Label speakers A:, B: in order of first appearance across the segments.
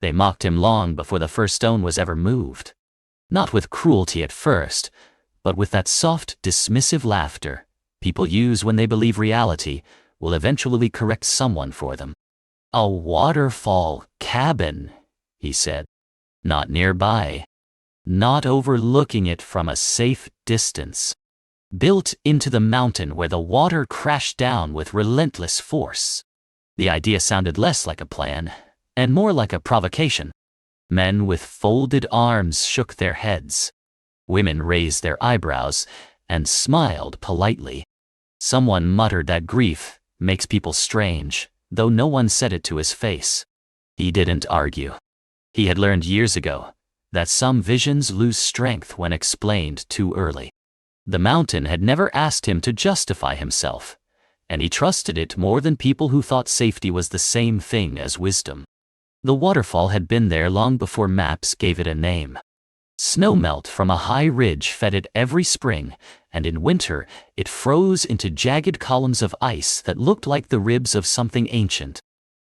A: They mocked him long before the first stone was ever moved. Not with cruelty at first, but with that soft, dismissive laughter people use when they believe reality will eventually correct someone for them. "A waterfall cabin," he said. "Not nearby. Not overlooking it from a safe distance. Built into the mountain where the water crashed down with relentless force." The idea sounded less like a plan and more like a provocation. Men with folded arms shook their heads. Women raised their eyebrows and smiled politely. Someone muttered that grief makes people strange, though no one said it to his face. He didn't argue. He had learned years ago that some visions lose strength when explained too early. The mountain had never asked him to justify himself, and he trusted it more than people who thought safety was the same thing as wisdom. The waterfall had been there long before maps gave it a name. Snowmelt from a high ridge fed it every spring, and in winter it froze into jagged columns of ice that looked like the ribs of something ancient.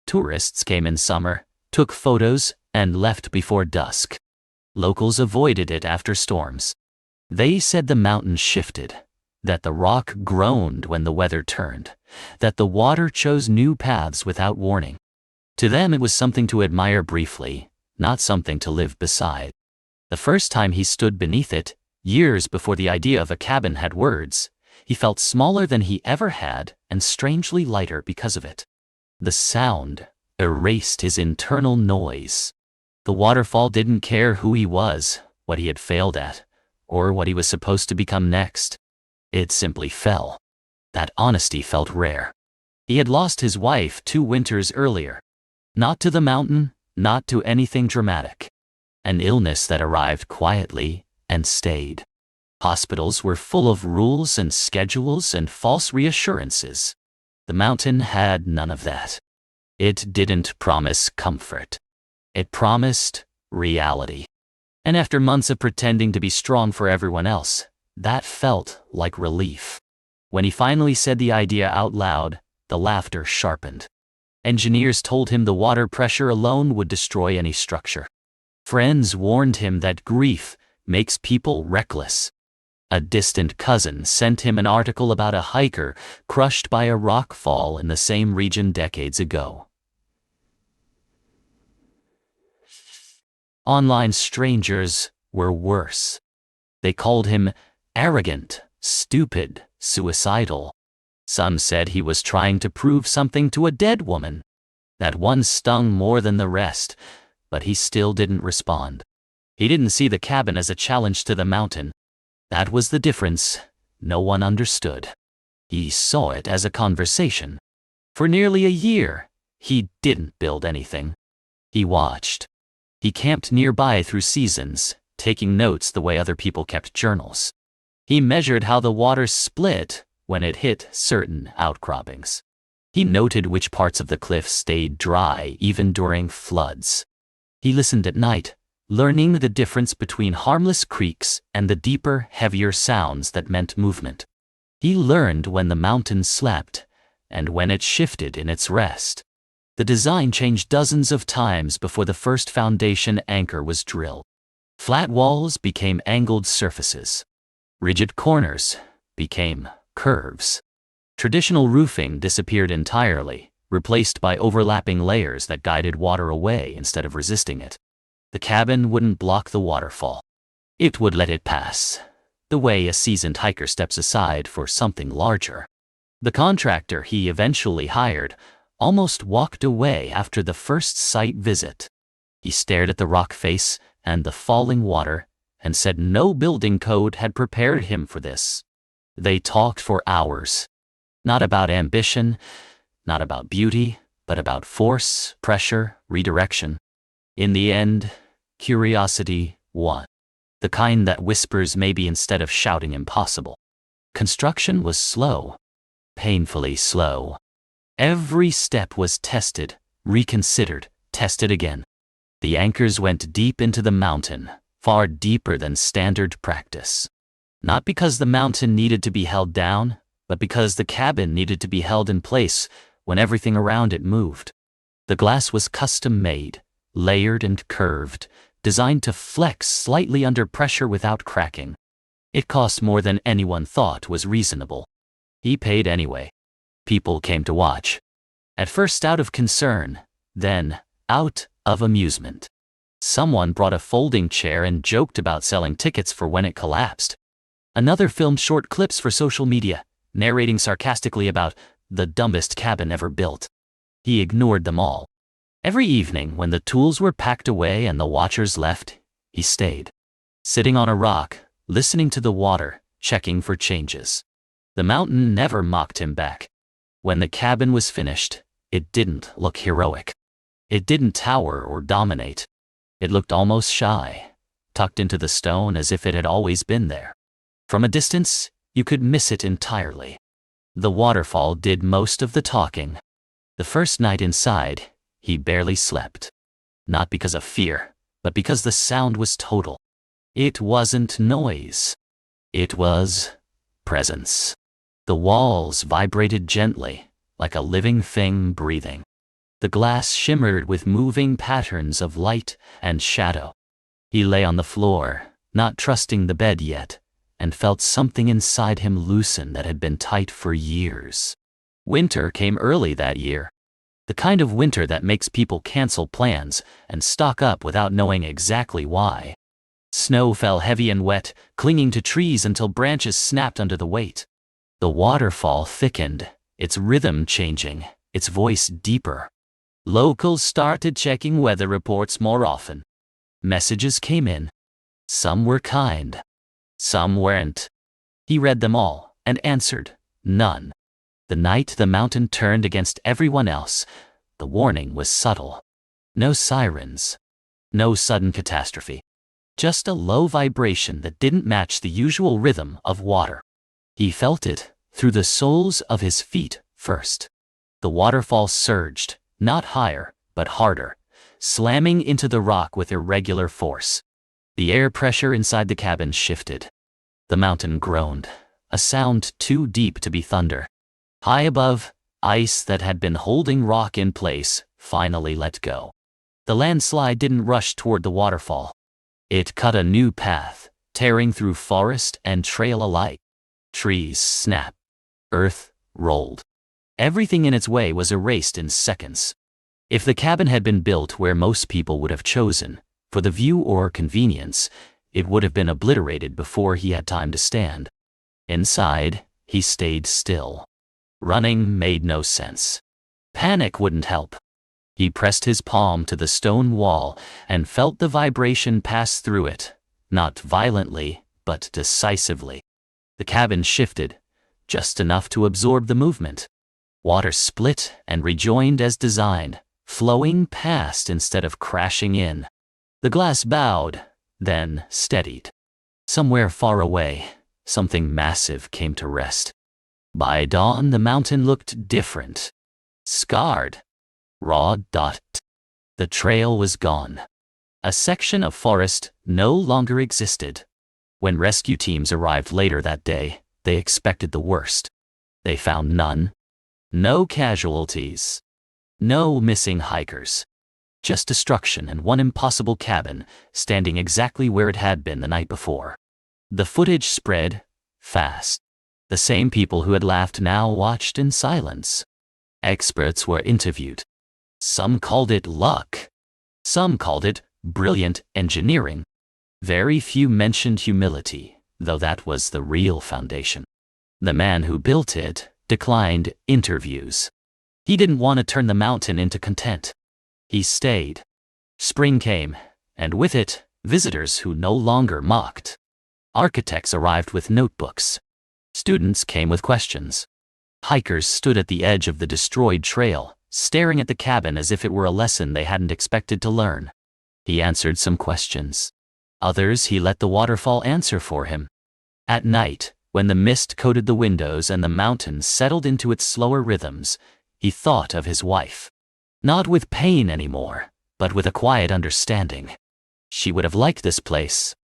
A: Tourists came in summer, took photos, and left before dusk. Locals avoided it after storms. They said the mountain shifted, that the rock groaned when the weather turned, that the water chose new paths without warning. To them it was something to admire briefly, not something to live beside. The first time he stood beneath it, years before the idea of a cabin had words, he felt smaller than he ever had and strangely lighter because of it. The sound erased his internal noise. The waterfall didn't care who he was, what he had failed at, or what he was supposed to become next. It simply fell. That honesty felt rare. He had lost his wife 2 winters earlier. Not to the mountain, not to anything dramatic. An illness that arrived quietly and stayed. Hospitals were full of rules and schedules and false reassurances. The mountain had none of that. It didn't promise comfort. It promised reality. And after months of pretending to be strong for everyone else, that felt like relief. When he finally said the idea out loud, the laughter sharpened. Engineers told him the water pressure alone would destroy any structure. Friends warned him that grief makes people reckless. A distant cousin sent him an article about a hiker crushed by a rock fall in the same region decades ago. Online strangers were worse. They called him arrogant, stupid, suicidal. Some said he was trying to prove something to a dead woman. That one stung more than the rest, but he still didn't respond. He didn't see the cabin as a challenge to the mountain. That was the difference. No one understood. He saw it as a conversation. For nearly a year, he didn't build anything. He watched. He camped nearby through seasons, taking notes the way other people kept journals. He measured how the water split when it hit certain outcroppings. He noted which parts of the cliff stayed dry even during floods. He listened at night, learning the difference between harmless creaks and the deeper, heavier sounds that meant movement. He learned when the mountain slept and when it shifted in its rest. The design changed dozens of times before the first foundation anchor was drilled. Flat walls became angled surfaces. Rigid corners became curves. Traditional roofing disappeared entirely, replaced by overlapping layers that guided water away instead of resisting it. The cabin wouldn't block the waterfall. It would let it pass, the way a seasoned hiker steps aside for something larger. The contractor he eventually hired almost walked away after the first site visit. He stared at the rock face and the falling water and said no building code had prepared him for this. They talked for hours. Not about ambition, not about beauty, but about force, pressure, redirection. In the end, curiosity won. The kind that whispers maybe instead of shouting impossible. Construction was slow, painfully slow. Every step was tested, reconsidered, tested again. The anchors went deep into the mountain, far deeper than standard practice. Not because the mountain needed to be held down, but because the cabin needed to be held in place when everything around it moved. The glass was custom made, layered and curved, designed to flex slightly under pressure without cracking. It cost more than anyone thought was reasonable. He paid anyway. People came to watch. At first out of concern, then out of amusement. Someone brought a folding chair and joked about selling tickets for when it collapsed. Another filmed short clips for social media, narrating sarcastically about the dumbest cabin ever built. He ignored them all. Every evening, when the tools were packed away and the watchers left, he stayed. Sitting on a rock, listening to the water, checking for changes. The mountain never mocked him back. When the cabin was finished, it didn't look heroic. It didn't tower or dominate. It looked almost shy, tucked into the stone as if it had always been there. From a distance, you could miss it entirely. The waterfall did most of the talking. The first night inside, he barely slept. Not because of fear, but because the sound was total. It wasn't noise. It was presence. The walls vibrated gently, like a living thing breathing. The glass shimmered with moving patterns of light and shadow. He lay on the floor, not trusting the bed yet, and felt something inside him loosen that had been tight for years. Winter came early that year. The kind of winter that makes people cancel plans and stock up without knowing exactly why. Snow fell heavy and wet, clinging to trees until branches snapped under the weight. The waterfall thickened, its rhythm changing, its voice deeper. Locals started checking weather reports more often. Messages came in. Some were kind. Some weren't. He read them all and answered, none. The night the mountain turned against everyone else, the warning was subtle. No sirens. No sudden catastrophe. Just a low vibration that didn't match the usual rhythm of water. He felt it through the soles of his feet first. The waterfall surged, not higher, but harder, slamming into the rock with irregular force. The air pressure inside the cabin shifted. The mountain groaned, a sound too deep to be thunder. High above, ice that had been holding rock in place finally let go. The landslide didn't rush toward the waterfall. It cut a new path, tearing through forest and trail alike. Trees snapped. Earth rolled. Everything in its way was erased in seconds. If the cabin had been built where most people would have chosen, for the view or convenience, it would have been obliterated before he had time to stand. Inside, he stayed still. Running made no sense. Panic wouldn't help. He pressed his palm to the stone wall and felt the vibration pass through it, not violently, but decisively. The cabin shifted, just enough to absorb the movement. Water split and rejoined as designed, flowing past instead of crashing in. The glass bowed, then steadied. Somewhere far away, something massive came to rest. By dawn, the mountain looked different. Scarred. Raw dot. The trail was gone. A section of forest no longer existed. When rescue teams arrived later that day, they expected the worst. They found none. No casualties. No missing hikers. Just destruction and one impossible cabin standing exactly where it had been the night before. The footage spread fast. The same people who had laughed now watched in silence. Experts were interviewed. Some called it luck. Some called it brilliant engineering. Very few mentioned humility, though that was the real foundation. The man who built it declined interviews. He didn't want to turn the mountain into content. He stayed. Spring came, and with it, visitors who no longer mocked. Architects arrived with notebooks. Students came with questions. Hikers stood at the edge of the destroyed trail, staring at the cabin as if it were a lesson they hadn't expected to learn. He answered some questions. Others he let the waterfall answer for him. At night, when the mist coated the windows and the mountain settled into its slower rhythms, he thought of his wife. Not with pain anymore, but with a quiet understanding. She would have liked this place.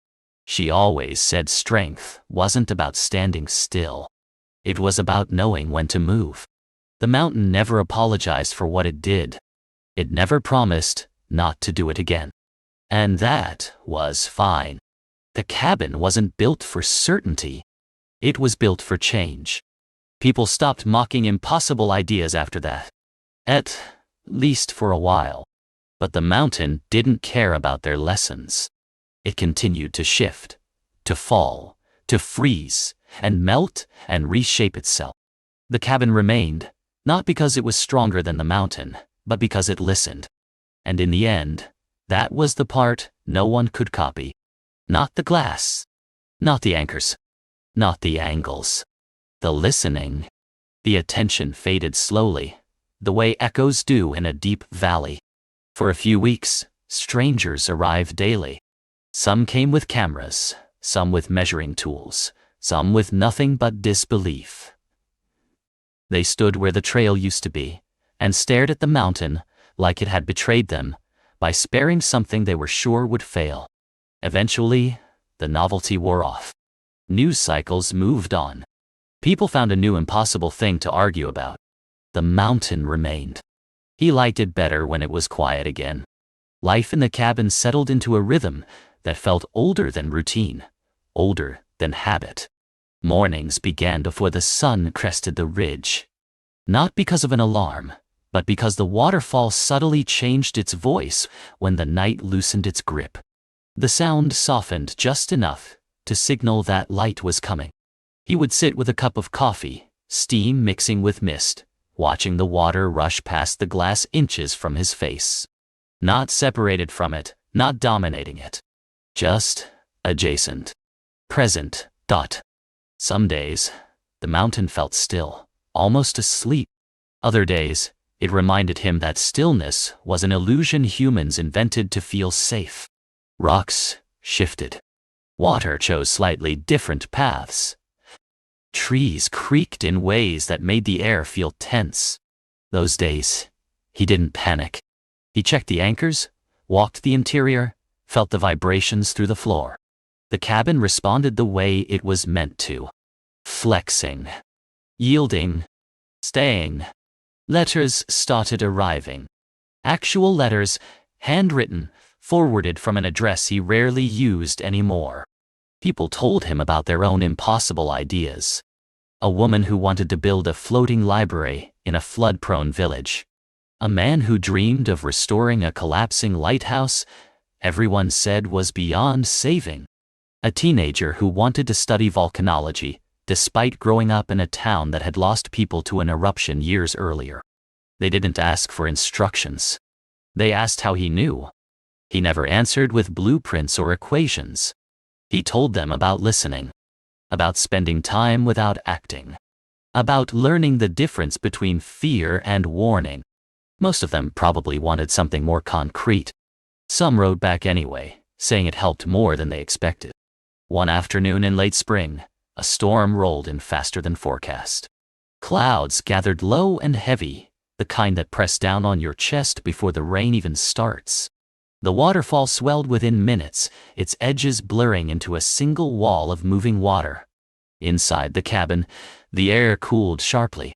A: She always said strength wasn't about standing still. It was about knowing when to move. The mountain never apologized for what it did. It never promised, not to do it again. And that was fine. The cabin wasn't built for certainty. It was built for change. People stopped mocking impossible ideas after that. At least for a while. But the mountain didn't care about their lessons. It continued to shift, to fall, to freeze, and melt and reshape itself. The cabin remained, not because it was stronger than the mountain, but because it listened. And in the end, that was the part no one could copy. Not the glass, not the anchors, not the angles. The listening. The attention faded slowly, the way echoes do in a deep valley. For a few weeks, strangers arrived daily. Some came with cameras, some with measuring tools, some with nothing but disbelief. They stood where the trail used to be, and stared at the mountain like it had betrayed them by sparing something they were sure would fail. Eventually, the novelty wore off. News cycles moved on. People found a new impossible thing to argue about. The mountain remained. He liked it better when it was quiet again. Life in the cabin settled into a rhythm that felt older than routine, older than habit. Mornings began before the sun crested the ridge. Not because of an alarm, but because the waterfall subtly changed its voice when the night loosened its grip. The sound softened just enough to signal that light was coming. He would sit with a cup of coffee, steam mixing with mist, watching the water rush past the glass inches from his face. Not separated from it, not dominating it. Just adjacent. Present. Some days, the mountain felt still, almost asleep. Other days, it reminded him that stillness was an illusion humans invented to feel safe. Rocks shifted. Water chose slightly different paths. Trees creaked in ways that made the air feel tense. Those days, he didn't panic. He checked the anchors, walked the interior, felt the vibrations through the floor. The cabin responded the way it was meant to. Flexing. Yielding. Staying. Letters started arriving. Actual letters, handwritten, forwarded from an address he rarely used anymore. People told him about their own impossible ideas. A woman who wanted to build a floating library in a flood-prone village. A man who dreamed of restoring a collapsing lighthouse everyone said was beyond saving. A teenager who wanted to study volcanology, despite growing up in a town that had lost people to an eruption years earlier. They didn't ask for instructions. They asked how he knew. He never answered with blueprints or equations. He told them about listening, about spending time without acting, about learning the difference between fear and warning. Most of them probably wanted something more concrete. Some wrote back anyway, saying it helped more than they expected. One afternoon in late spring, a storm rolled in faster than forecast. Clouds gathered low and heavy, the kind that press down on your chest before the rain even starts. The waterfall swelled within minutes, its edges blurring into a single wall of moving water. Inside the cabin, the air cooled sharply.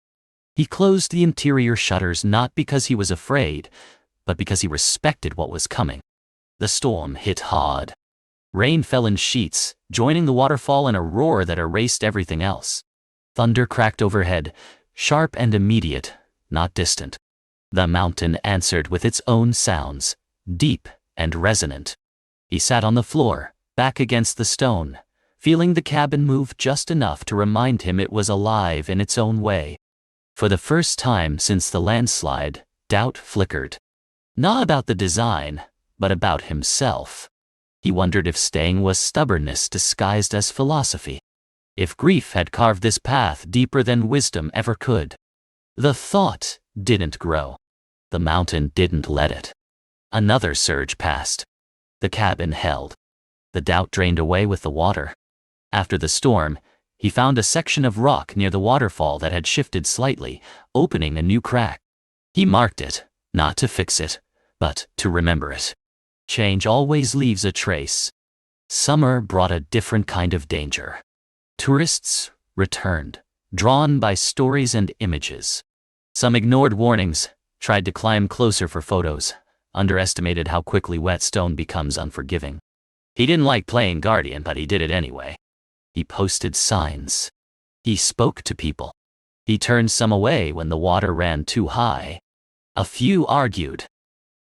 A: He closed the interior shutters not because he was afraid, but because he respected what was coming. The storm hit hard. Rain fell in sheets, joining the waterfall in a roar that erased everything else. Thunder cracked overhead, sharp and immediate, not distant. The mountain answered with its own sounds, deep and resonant. He sat on the floor, back against the stone, feeling the cabin move just enough to remind him it was alive in its own way. For the first time since the landslide, doubt flickered. Not about the design, but about himself. He wondered if staying was stubbornness disguised as philosophy. If grief had carved this path deeper than wisdom ever could. The thought didn't grow. The mountain didn't let it. Another surge passed. The cabin held. The doubt drained away with the water. After the storm, he found a section of rock near the waterfall that had shifted slightly, opening a new crack. He marked it, not to fix it, but to remember it. Change always leaves a trace. Summer brought a different kind of danger. Tourists returned, drawn by stories and images. Some ignored warnings, tried to climb closer for photos. underestimated how quickly wet stone becomes unforgiving. He didn't like playing guardian, but he did it anyway. He posted signs. He spoke to people. He turned some away when the water ran too high. A few argued.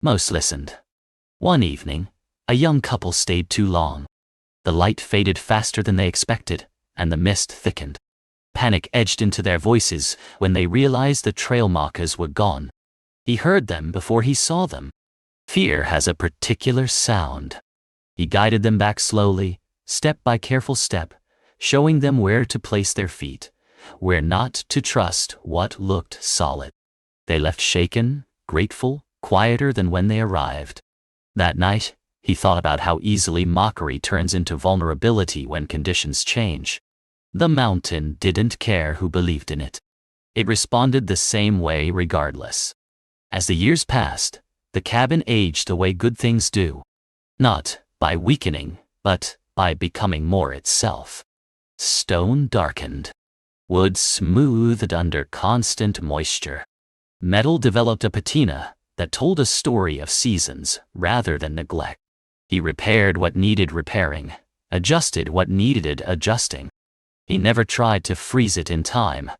A: Most listened. One evening, a young couple stayed too long. The light faded faster than they expected, and the mist thickened. Panic edged into their voices when they realized the trail markers were gone. He heard them before he saw them. Fear has a particular sound. He guided them back slowly, step by careful step, showing them where to place their feet, where not to trust what looked solid. They left shaken, grateful, quieter than when they arrived. That night, he thought about how easily mockery turns into vulnerability when conditions change. The mountain didn't care who believed in it. It responded the same way regardless. As the years passed, the cabin aged the way good things do. Not by weakening, but by becoming more itself. Stone darkened. Wood smoothed under constant moisture. Metal developed a patina that told a story of seasons rather than neglect. He repaired what needed repairing, adjusted what needed adjusting. He never tried to freeze it in time.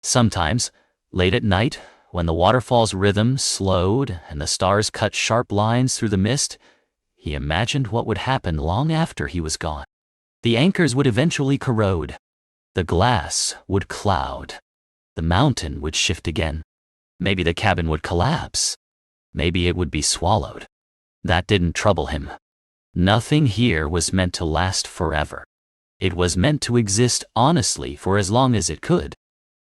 A: Sometimes, late at night, when the waterfall's rhythm slowed and the stars cut sharp lines through the mist, he imagined what would happen long after he was gone. The anchors would eventually corrode. The glass would cloud. The mountain would shift again. Maybe the cabin would collapse. Maybe it would be swallowed. That didn't trouble him. Nothing here was meant to last forever. It was meant to exist honestly for as long as it could.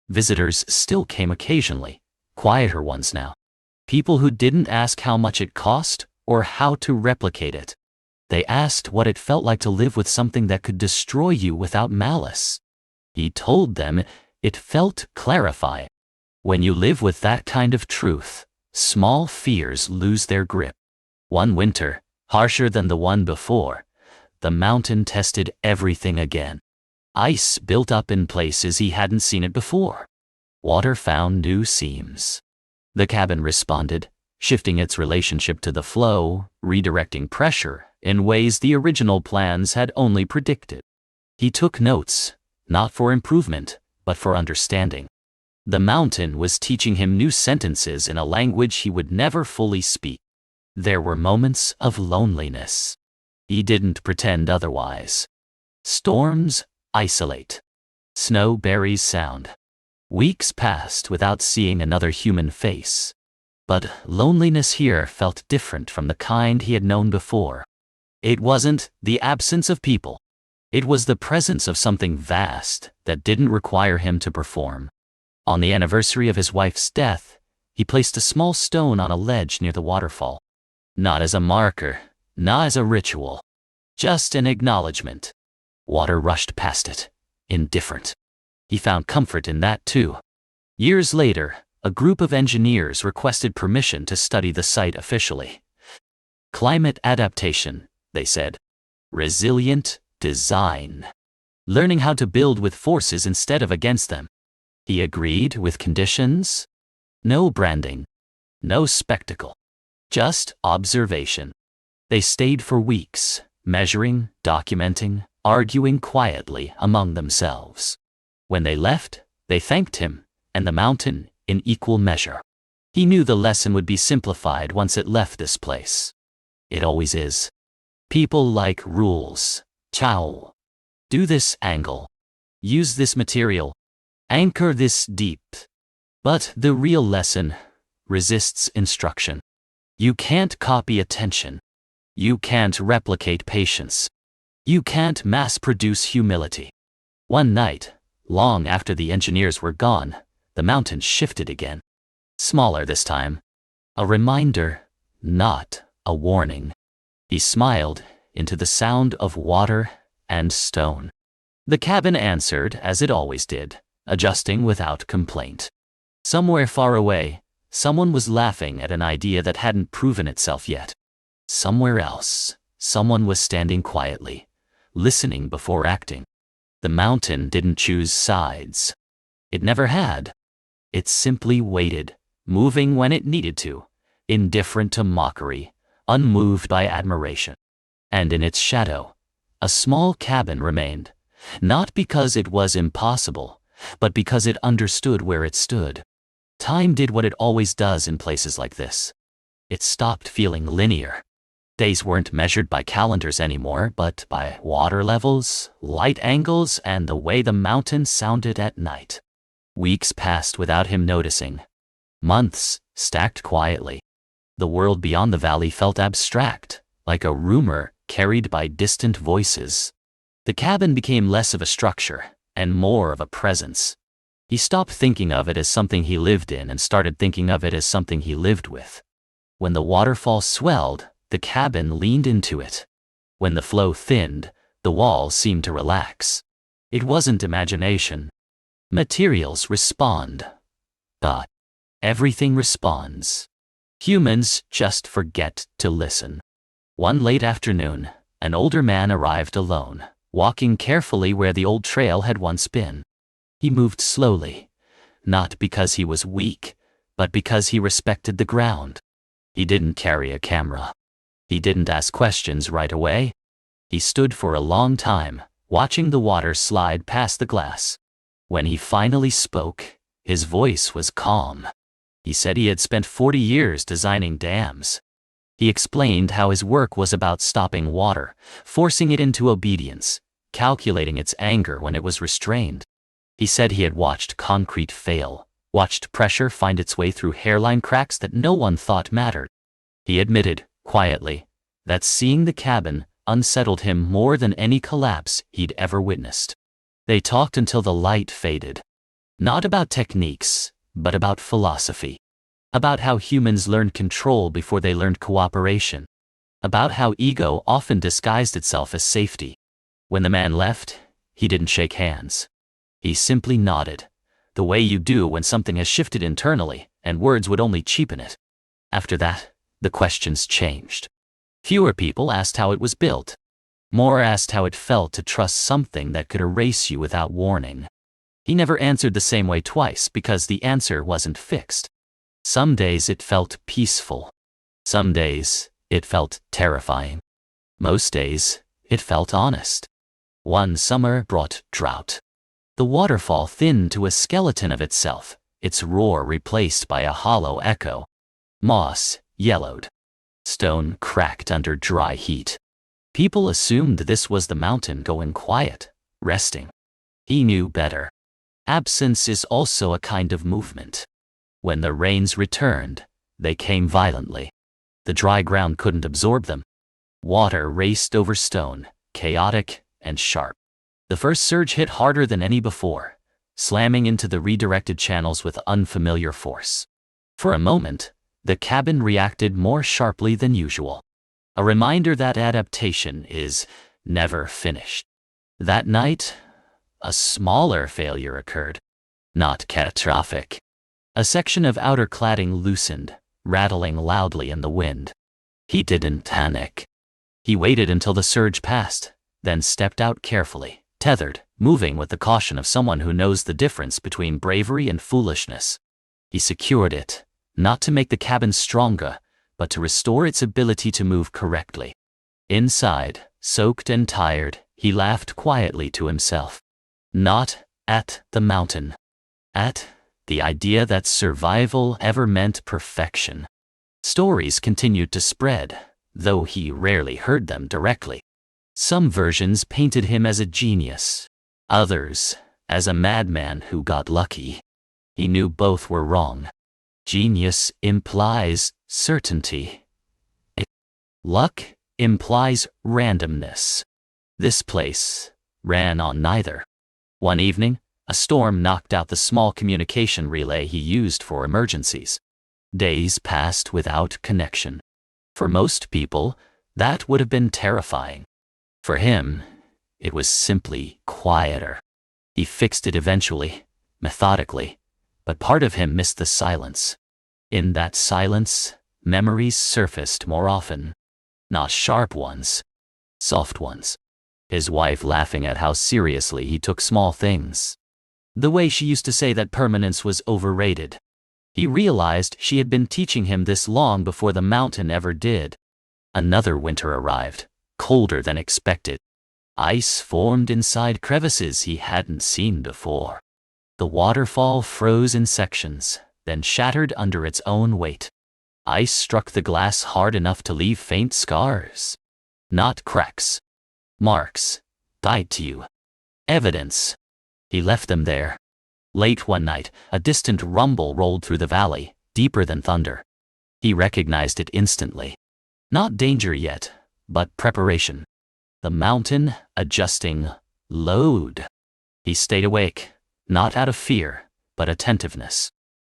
A: Visitors still came occasionally, quieter ones now. People who didn't ask how much it cost or how to replicate it. They asked what it felt like to live with something that could destroy you without malice. He told them it felt clarifying. When you live with that kind of truth, small fears lose their grip. One winter, harsher than the one before, the mountain tested everything again. Ice built up in places he hadn't seen it before. Water found new seams. The cabin responded, shifting its relationship to the flow, redirecting pressure in ways the original plans had only predicted. He took notes, not for improvement, but for understanding. The mountain was teaching him new sentences in a language he would never fully speak. There were moments of loneliness. He didn't pretend otherwise. Storms isolate. Snow buries sound. Weeks passed without seeing another human face. But loneliness here felt different from the kind he had known before. It wasn't the absence of people. It was the presence of something vast that didn't require him to perform. On the anniversary of his wife's death, he placed a small stone on a ledge near the waterfall. Not as a marker, not as a ritual, just an acknowledgement. Water rushed past it, indifferent. He found comfort in that too. Years later, a group of engineers requested permission to study the site officially. Climate adaptation, they said. Resilient design. Learning how to build with forces instead of against them. He agreed with conditions. No branding. No spectacle. Just observation. They stayed for weeks, measuring, documenting, arguing quietly among themselves. When they left, they thanked him, and the mountain, in equal measure. He knew the lesson would be simplified once it left this place. It always is. People like rules. Chow. Do this angle. Use this material. Anchor this deep. But the real lesson resists instruction. You can't copy attention. You can't replicate patience. You can't mass-produce humility. One night, long after the engineers were gone, the mountain shifted again. Smaller this time. A reminder, not a warning. He smiled into the sound of water and stone. The cabin answered as it always did, adjusting without complaint. Somewhere far away, someone was laughing at an idea that hadn't proven itself yet. Somewhere else, someone was standing quietly, listening before acting. The mountain didn't choose sides. It never had. It simply waited, moving when it needed to, indifferent to mockery, unmoved by admiration. And in its shadow, a small cabin remained, not because it was impossible, but because it understood where it stood. Time did what it always does in places like this. It stopped feeling linear. Days weren't measured by calendars anymore, but by water levels, light angles, and the way the mountain sounded at night. Weeks passed without him noticing. Months stacked quietly. The world beyond the valley felt abstract, like a rumor carried by distant voices. The cabin became less of a structure and more of a presence. He stopped thinking of it as something he lived in and started thinking of it as something he lived with. When the waterfall swelled, the cabin leaned into it. When the flow thinned, the walls seemed to relax. It wasn't imagination. Materials respond. But everything responds. Humans just forget to listen. One late afternoon, an older man arrived alone, walking carefully where the old trail had once been. He moved slowly, not because he was weak, but because he respected the ground. He didn't carry a camera. He didn't ask questions right away. He stood for a long time, watching the water slide past the glass. When he finally spoke, his voice was calm. He said he had spent 40 years designing dams. He explained how his work was about stopping water, forcing it into obedience, calculating its anger when it was restrained. He said he had watched concrete fail, watched pressure find its way through hairline cracks that no one thought mattered. He admitted, quietly, that seeing the cabin unsettled him more than any collapse he'd ever witnessed. They talked until the light faded. Not about techniques, but about philosophy. About how humans learned control before they learned cooperation. About how ego often disguised itself as safety. When the man left, he didn't shake hands. He simply nodded, the way you do when something has shifted internally, and words would only cheapen it. After that, the questions changed. Fewer people asked how it was built. More asked how it felt to trust something that could erase you without warning. He never answered the same way twice because the answer wasn't fixed. Some days it felt peaceful. Some days it felt terrifying. Most days it felt honest. One summer brought drought. The waterfall thinned to a skeleton of itself, its roar replaced by a hollow echo. Moss yellowed. Stone cracked under dry heat. People assumed this was the mountain going quiet, resting. He knew better. Absence is also a kind of movement. When the rains returned, they came violently. The dry ground couldn't absorb them. Water raced over stone, chaotic and sharp. The first surge hit harder than any before, slamming into the redirected channels with unfamiliar force. For a moment, the cabin reacted more sharply than usual. A reminder that adaptation is never finished. That night, a smaller failure occurred. Not catastrophic. A section of outer cladding loosened, rattling loudly in the wind. He didn't panic. He waited until the surge passed, then stepped out carefully, tethered, moving with the caution of someone who knows the difference between bravery and foolishness. He secured it, not to make the cabin stronger, but to restore its ability to move correctly. Inside, soaked and tired, he laughed quietly to himself. Not at the mountain. At the idea that survival ever meant perfection. Stories continued to spread, though he rarely heard them directly. Some versions painted him as a genius, others as a madman who got lucky. He knew both were wrong. Genius implies certainty. Luck implies randomness. This place ran on neither. One evening, a storm knocked out the small communication relay he used for emergencies. Days passed without connection. For most people, that would have been terrifying. For him, it was simply quieter. He fixed it eventually, methodically, but part of him missed the silence. In that silence, memories surfaced more often. Not sharp ones, soft ones. His wife laughing at how seriously he took small things. The way she used to say that permanence was overrated. He realized she had been teaching him this long before the mountain ever did. Another winter arrived, colder than expected. Ice formed inside crevices he hadn't seen before. The waterfall froze in sections, then shattered under its own weight. Ice struck the glass hard enough to leave faint scars. Not cracks. Marks. Tied to you. Evidence. He left them there. Late one night, a distant rumble rolled through the valley, deeper than thunder. He recognized it instantly. Not danger yet, but preparation. The mountain adjusting load. He stayed awake, not out of fear, but attentiveness.